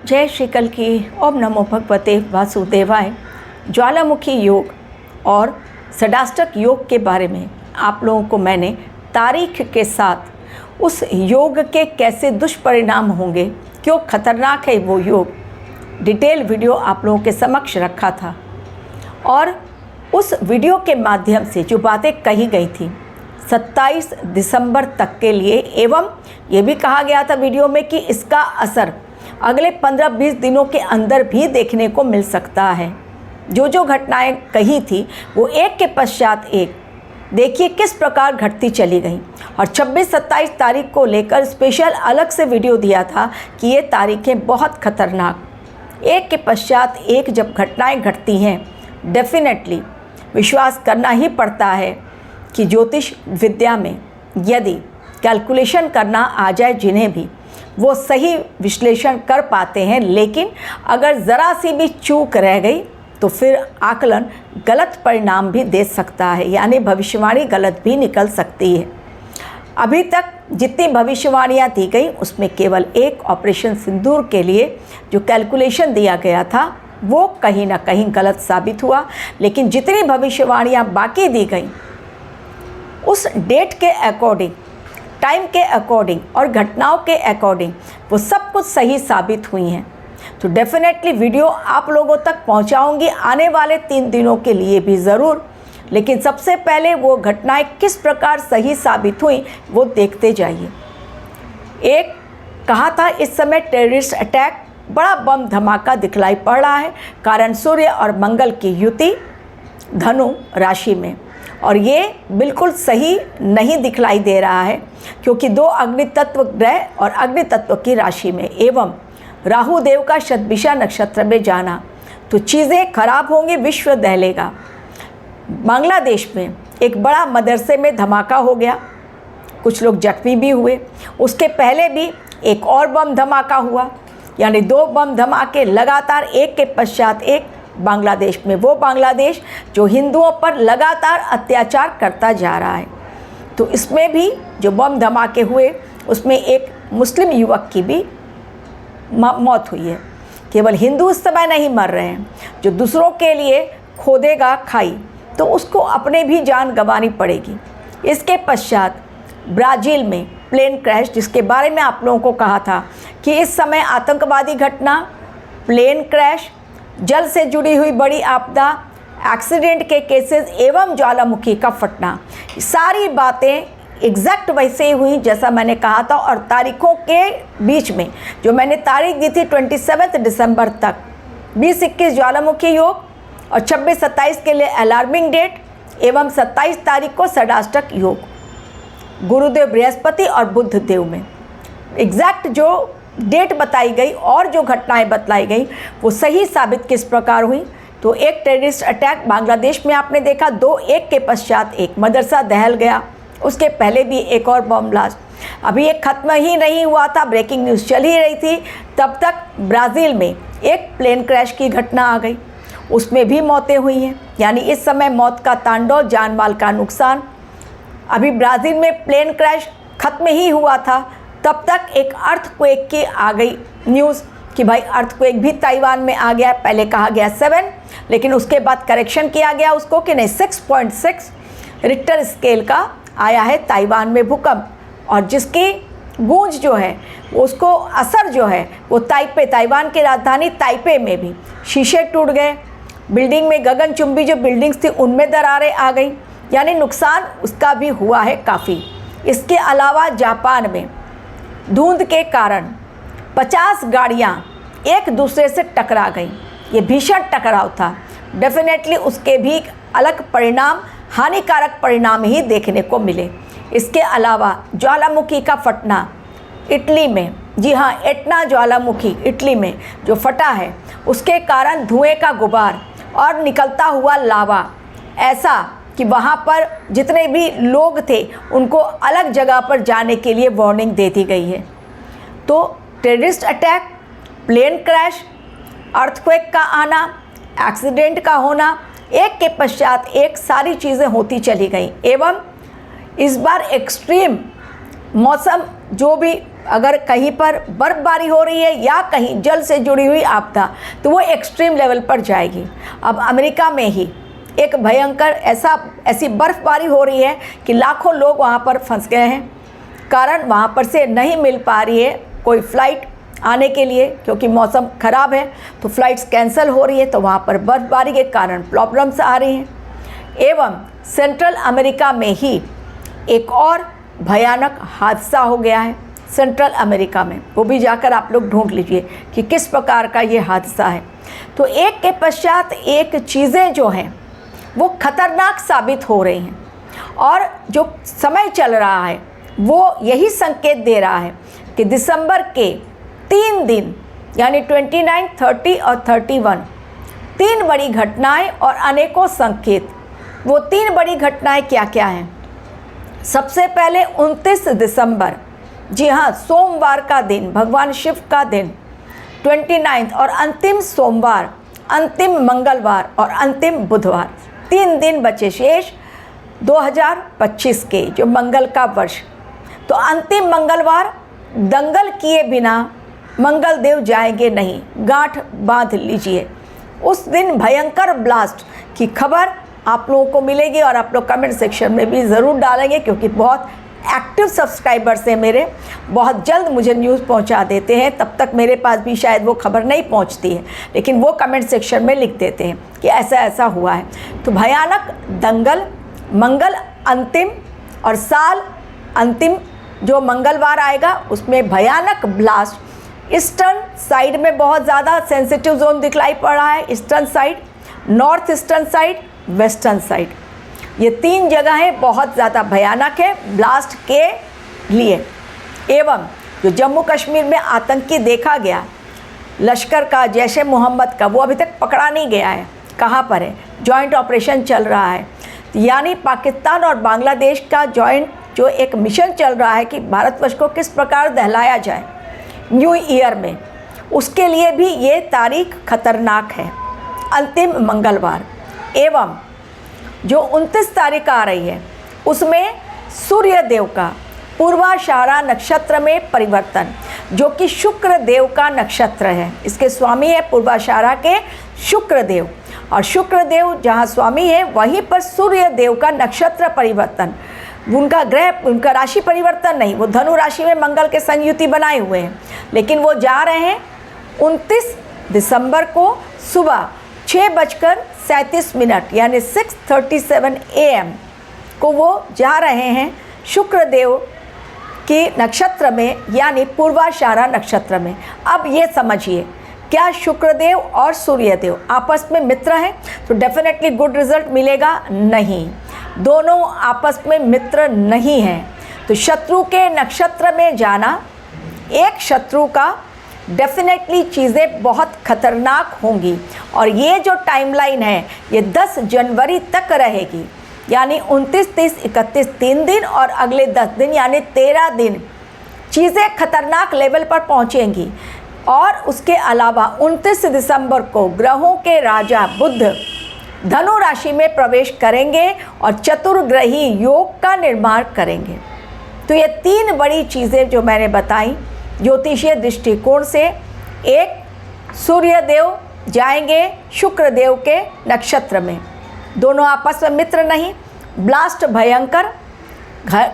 जय श्री कल की। ओम नमो भगवते वासुदेवाय। ज्वालामुखी योग और षडाष्टक योग के बारे में आप लोगों को मैंने तारीख के साथ उस योग के कैसे दुष्परिणाम होंगे, क्यों खतरनाक है वो योग, डिटेल वीडियो आप लोगों के समक्ष रखा था। और उस वीडियो के माध्यम से जो बातें कही गई थी 27 दिसंबर तक के लिए, एवं ये भी कहा गया था वीडियो में कि इसका असर अगले 15-20 दिनों के अंदर भी देखने को मिल सकता है। जो घटनाएं कही थी वो एक के पश्चात एक देखिए किस प्रकार घटती चली गई। और 26-27 तारीख को लेकर स्पेशल अलग से वीडियो दिया था कि ये तारीखें बहुत खतरनाक, एक के पश्चात एक जब घटनाएं घटती हैं, डेफिनेटली विश्वास करना ही पड़ता है कि ज्योतिष विद्या में यदि कैलकुलेशन करना आ जाए जिन्हें भी, वो सही विश्लेषण कर पाते हैं। लेकिन अगर ज़रा सी भी चूक रह गई तो फिर आकलन गलत परिणाम भी दे सकता है, यानी भविष्यवाणी गलत भी निकल सकती है। अभी तक जितनी भविष्यवाणियाँ दी गई उसमें केवल एक ऑपरेशन सिंदूर के लिए जो कैलकुलेशन दिया गया था वो कहीं ना कहीं गलत साबित हुआ। लेकिन जितनी भविष्यवाणियाँ बाकी दी गई उस डेट के अकॉर्डिंग, टाइम के अकॉर्डिंग और घटनाओं के अकॉर्डिंग वो सब कुछ सही साबित हुई हैं। तो डेफिनेटली वीडियो आप लोगों तक पहुंचाऊंगी आने वाले 3 दिनों के लिए भी ज़रूर। लेकिन सबसे पहले वो घटनाएं किस प्रकार सही साबित हुई वो देखते जाइए। एक कहा था इस समय टेररिस्ट अटैक, बड़ा बम धमाका दिखलाई पड़ रहा है, कारण सूर्य और मंगल की युति धनु राशि में। और ये बिल्कुल सही नहीं दिखलाई दे रहा है क्योंकि 2 अग्नि तत्व ग्रह और अग्नि तत्व की राशि में एवं राहु देव का शतभिषा नक्षत्र में जाना, तो चीज़ें खराब होंगी, विश्व दहलेगा। बांग्लादेश में एक बड़ा मदरसे में धमाका हो गया, कुछ लोग जख्मी भी हुए। उसके पहले भी एक और बम धमाका हुआ, यानी 2 बम धमाके लगातार एक के पश्चात एक बांग्लादेश में। वो बांग्लादेश जो हिंदुओं पर लगातार अत्याचार करता जा रहा है। तो इसमें भी जो बम धमाके हुए उसमें एक मुस्लिम युवक की भी मौत हुई है। केवल हिंदू इस समय नहीं मर रहे हैं, जो दूसरों के लिए खोदेगा खाई तो उसको अपने भी जान गंवानी पड़ेगी। इसके पश्चात ब्राज़ील में प्लेन क्रैश, जिसके बारे में आप लोगों को कहा था कि इस समय आतंकवादी घटना, प्लेन क्रैश, जल से जुड़ी हुई बड़ी आपदा, एक्सीडेंट के केसेस एवं ज्वालामुखी का फटना, सारी बातें एग्जैक्ट वैसे ही हुई जैसा मैंने कहा था। और तारीखों के बीच में जो मैंने तारीख दी थी 27 दिसंबर तक, 20-21 ज्वालामुखी योग और 26-27 के लिए अलार्मिंग डेट एवं 27 तारीख को षडाष्टक योग, गुरुदेव बृहस्पति और बुध देव में एग्जैक्ट जो डेट बताई गई और जो घटनाएं बतलाई गई वो सही साबित किस प्रकार हुई। तो एक टेररिस्ट अटैक बांग्लादेश में आपने देखा, 2 एक के पश्चात एक मदरसा दहल गया, उसके पहले भी एक और बम ब्लास्ट। अभी एक ख़त्म ही नहीं हुआ था, ब्रेकिंग न्यूज़ चल ही रही थी, तब तक ब्राज़ील में एक प्लेन क्रैश की घटना आ गई, उसमें भी मौतें हुई हैं। यानी इस समय मौत का तांडव, जान माल का नुकसान। अभी ब्राज़ील में प्लेन क्रैश ख़त्म ही हुआ था, तब तक एक अर्थक्वेक की आ गई न्यूज़ कि भाई अर्थक्वेक भी ताइवान में आ गया। पहले कहा गया 7, लेकिन उसके बाद करेक्शन किया गया उसको कि नहीं 6.6 रिक्टर स्केल का आया है ताइवान में भूकंप। और जिसकी गूंज जो है उसको असर जो है वो ताइपे, ताइवान की राजधानी ताइपे में भी शीशे टूट गए, बिल्डिंग में गगनचुंबी जो बिल्डिंग्स थी उनमें दरारें आ गई, यानी नुकसान उसका भी हुआ है काफ़ी। इसके अलावा जापान में धुंध के कारण 50 गाड़ियाँ एक दूसरे से टकरा गई, ये भीषण टकराव था। डेफिनेटली उसके भी अलग परिणाम, हानिकारक परिणाम ही देखने को मिले। इसके अलावा ज्वालामुखी का फटना इटली में, जी हाँ, एटना ज्वालामुखी इटली में जो फटा है उसके कारण धुएं का गुबार और निकलता हुआ लावा, ऐसा कि वहाँ पर जितने भी लोग थे उनको अलग जगह पर जाने के लिए वार्निंग दे दी गई है। तो terrorist attack, plane crash, earthquake का आना, एक्सीडेंट का होना, एक के पश्चात एक सारी चीज़ें होती चली गई। एवं इस बार एक्सट्रीम मौसम जो भी अगर कहीं पर बर्फबारी हो रही है या कहीं जल से जुड़ी हुई आपदा, तो वो एक्सट्रीम लेवल पर जाएगी। अब अमेरिका में ही एक भयंकर ऐसी बर्फबारी हो रही है कि लाखों लोग वहाँ पर फंस गए हैं, कारण वहाँ पर से नहीं मिल पा रही है कोई फ़्लाइट आने के लिए, क्योंकि मौसम ख़राब है तो फ़्लाइट्स कैंसिल हो रही है, तो वहाँ पर बर्फबारी के कारण प्रॉब्लम्स आ रही हैं। एवं सेंट्रल अमेरिका में ही एक और भयानक हादसा हो गया है सेंट्रल अमेरिका में, वो भी जाकर आप लोग ढूंढ लीजिए कि किस प्रकार का ये हादसा है। तो एक के पश्चात एक चीज़ें जो हैं वो खतरनाक साबित हो रही हैं, और जो समय चल रहा है वो यही संकेत दे रहा है कि दिसंबर के 3 दिन यानी 29, 30 और 31 3 बड़ी घटनाएं और अनेकों संकेत। वो 3 बड़ी घटनाएं क्या क्या हैं? सबसे पहले 29 दिसंबर, जी हाँ, सोमवार का दिन, भगवान शिव का दिन, 29 और अंतिम सोमवार, अंतिम मंगलवार और अंतिम बुधवार, 3 दिन बचे शेष 2025 के, जो मंगल का वर्ष। तो अंतिम मंगलवार दंगल किए बिना मंगल देव जाएंगे नहीं, गांठ बांध लीजिए। उस दिन भयंकर ब्लास्ट की खबर आप लोगों को मिलेगी और आप लोग कमेंट सेक्शन में भी ज़रूर डालेंगे, क्योंकि बहुत एक्टिव सब्सक्राइबर्स हैं मेरे, बहुत जल्द मुझे न्यूज़ पहुंचा देते हैं। तब तक मेरे पास भी शायद वो खबर नहीं पहुंचती है, लेकिन वो कमेंट सेक्शन में लिख देते हैं कि ऐसा ऐसा हुआ है। तो भयानक दंगल, मंगल अंतिम और साल अंतिम जो मंगलवार आएगा उसमें भयानक ब्लास्ट। ईस्टर्न साइड में बहुत ज़्यादा सेंसिटिव जोन दिखलाई पड़ रहा है, eastern side, north eastern side, western side, ये 3 जगहें बहुत ज़्यादा भयानक है ब्लास्ट के लिए। एवं जो जम्मू कश्मीर में आतंकी देखा गया लश्कर का, जैश ए मोहम्मद का, वो अभी तक पकड़ा नहीं गया है। कहाँ पर है? जॉइंट ऑपरेशन चल रहा है, यानी पाकिस्तान और बांग्लादेश का जॉइंट जो एक मिशन चल रहा है कि भारतवर्ष को किस प्रकार दहलाया जाए न्यू ईयर में, उसके लिए भी ये तारीख खतरनाक है, अंतिम मंगलवार। एवं जो 29 तारीख आ रही है उसमें सूर्य देव का पूर्वाषाढ़ा नक्षत्र में परिवर्तन, जो कि शुक्र देव का नक्षत्र है। इसके स्वामी है पूर्वाषाढ़ा के शुक्र देव, और शुक्र देव जहाँ स्वामी है वहीं पर सूर्य देव का नक्षत्र परिवर्तन, उनका ग्रह, उनका राशि परिवर्तन नहीं, वो धनु राशि में मंगल के संयुति बनाए हुए हैं, लेकिन वो जा रहे हैं 29 दिसंबर को सुबह 6:37 यानी 6:37 AM को वो जा रहे हैं शुक्र देव के नक्षत्र में, यानी पूर्वाषाढ़ा नक्षत्र में। अब ये समझिए, क्या शुक्रदेव और सूर्यदेव आपस में मित्र हैं तो डेफिनेटली गुड रिजल्ट मिलेगा? नहीं, दोनों आपस में मित्र नहीं हैं। तो शत्रु के नक्षत्र में जाना, एक शत्रु का डेफिनेटली चीज़ें बहुत खतरनाक होंगी। और ये जो टाइमलाइन है ये 10 जनवरी तक रहेगी, यानी 29, 30, 31 3 दिन और अगले 10 दिन यानी 13 दिन चीज़ें खतरनाक लेवल पर पहुँचेंगी। और उसके अलावा 29 दिसंबर को ग्रहों के राजा बुध धनु राशि में प्रवेश करेंगे और चतुर्ग्रही योग का निर्माण करेंगे। तो ये 3 बड़ी चीज़ें जो मैंने बताई ज्योतिषीय दृष्टिकोण से, एक सूर्यदेव जाएंगे शुक्र देव के नक्षत्र में, दोनों आपस में मित्र नहीं, ब्लास्ट भयंकर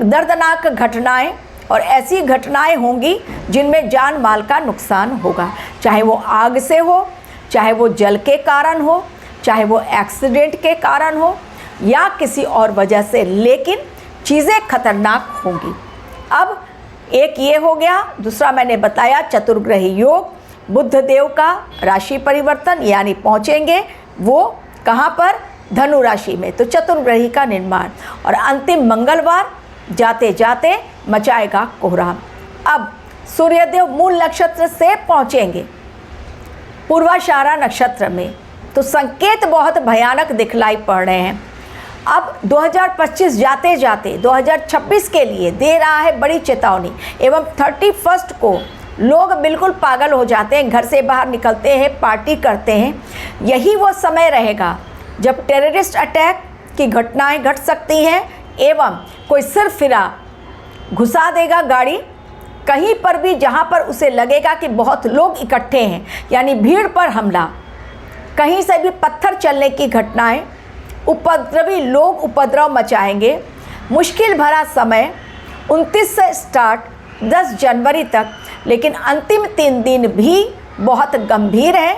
दर्दनाक घटनाएं, और ऐसी घटनाएं होंगी जिनमें जान माल का नुकसान होगा, चाहे वो आग से हो, चाहे वो जल के कारण हो, चाहे वो एक्सीडेंट के कारण हो या किसी और वजह से, लेकिन चीज़ें खतरनाक होंगी। अब एक ये हो गया, दूसरा मैंने बताया चतुर्ग्रही योग, बुध देव का राशि परिवर्तन, यानी पहुँचेंगे वो कहाँ पर? धनु राशि में, तो चतुर्ग्रही का निर्माण, और अंतिम मंगलवार जाते जाते मचाएगा कोहराम। अब सूर्यदेव मूल नक्षत्र से पहुँचेंगे पूर्वाषाढ़ा नक्षत्र में, तो संकेत बहुत भयानक दिखलाई पड़ रहे हैं। अब 2025 जाते जाते 2026 के लिए दे रहा है बड़ी चेतावनी। एवं 31 को लोग बिल्कुल पागल हो जाते हैं, घर से बाहर निकलते हैं, पार्टी करते हैं। यही वो समय रहेगा जब टेररिस्ट अटैक की घटनाएं घट सकती हैं, एवं कोई सिर फिरा घुसा देगा गाड़ी कहीं पर भी जहाँ पर उसे लगेगा कि बहुत लोग इकट्ठे हैं, यानी भीड़ पर हमला, कहीं से भी पत्थर चलने की घटनाएं, उपद्रवी लोग उपद्रव मचाएंगे। मुश्किल भरा समय 29 से स्टार्ट 10 जनवरी तक, लेकिन अंतिम 3 दिन भी बहुत गंभीर हैं।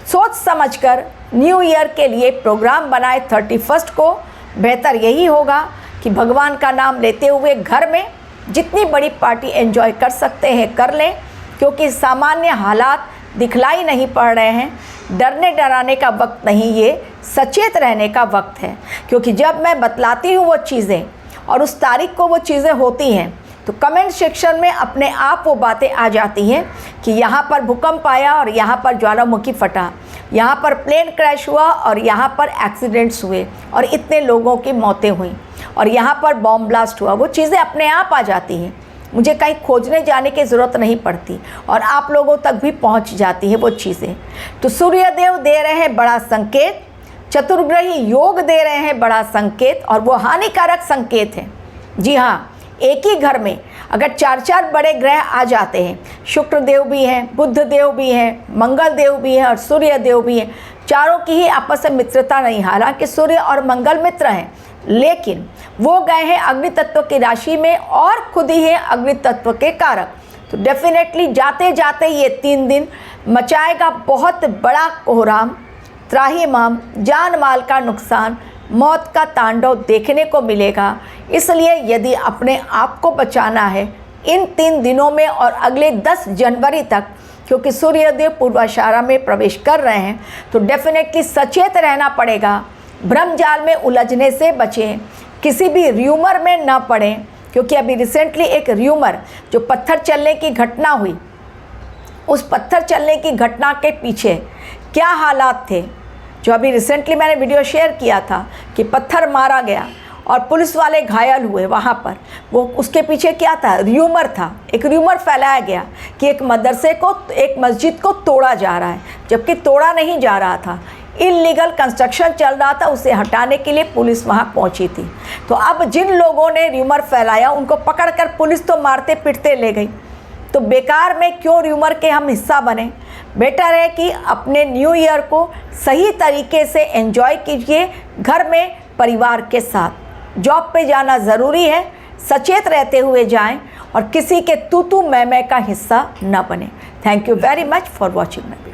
सोच समझकर न्यू ईयर के लिए प्रोग्राम बनाए 31 को। बेहतर यही होगा कि भगवान का नाम लेते हुए घर में जितनी बड़ी पार्टी एंजॉय कर सकते हैं कर लें, क्योंकि सामान्य हालात दिखलाई नहीं पड़ रहे हैं। डरने डराने का वक्त नहीं, ये सचेत रहने का वक्त है। क्योंकि जब मैं बतलाती हूँ वो चीज़ें और उस तारीख को वो चीज़ें होती हैं, तो कमेंट सेक्शन में अपने आप वो बातें आ जाती हैं कि यहाँ पर भूकंप आया और यहाँ पर ज्वालामुखी फटा, यहाँ पर प्लेन क्रैश हुआ और यहाँ पर एक्सीडेंट्स हुए और इतने लोगों की मौतें हुई और यहाँ पर बॉम्ब ब्लास्ट हुआ। वो चीज़ें अपने आप आ जाती हैं, मुझे कहीं खोजने जाने की ज़रूरत नहीं पड़ती और आप लोगों तक भी पहुँच जाती है वो चीज़ें। तो सूर्यदेव दे रहे हैं बड़ा संकेत, चतुर्ग्रही योग दे रहे हैं बड़ा संकेत, और वो हानिकारक संकेत है। जी हाँ, एक ही घर में अगर 4-4 बड़े ग्रह आ जाते हैं, शुक्र देव भी हैं, बुध देव भी हैं, मंगल देव भी हैं और सूर्य देव भी हैं, चारों की ही आपस में मित्रता नहीं। हालांकि सूर्य और मंगल मित्र हैं, लेकिन वो गए हैं अग्नि तत्व की राशि में और खुद ही है अग्नि तत्व के कारक। तो डेफिनेटली जाते जाते ये 3 दिन मचाएगा बहुत बड़ा कोहराम, त्राहिमाम, जान माल का नुकसान, मौत का तांडव देखने को मिलेगा। इसलिए यदि अपने आप को बचाना है इन 3 दिनों में और अगले 10 जनवरी तक, क्योंकि सूर्यदेव पूर्वाषाढ़ा में प्रवेश कर रहे हैं, तो डेफिनेटली सचेत रहना पड़ेगा। भ्रम जाल में उलझने से बचें, किसी भी र्यूमर में ना पड़ें, क्योंकि अभी रिसेंटली एक र्यूमर जो पत्थर चलने की घटना हुई, उस पत्थर चलने की घटना के पीछे क्या हालात थे, जो अभी रिसेंटली मैंने वीडियो शेयर किया था कि पत्थर मारा गया और पुलिस वाले घायल हुए वहाँ पर, वो उसके पीछे क्या था, र्यूमर था। एक र्यूमर फैलाया गया कि एक मदरसे को, एक मस्जिद को तोड़ा जा रहा है, जबकि तोड़ा नहीं जा रहा था, इल्लीगल कंस्ट्रक्शन चल रहा था, उसे हटाने के लिए पुलिस वहाँ पहुँची थी। तो अब जिन लोगों ने र्यूमर फैलाया उनको पकड़कर पुलिस तो मारते पीटते ले गई। तो बेकार में क्यों र्यूमर के हम हिस्सा बने। बेटर है कि अपने न्यू ईयर को सही तरीके से एंजॉय कीजिए घर में परिवार के साथ। जॉब पे जाना ज़रूरी है, सचेत रहते हुए जाएं और किसी के तू तू मैं का हिस्सा न बने। Thank you very much for watching my video.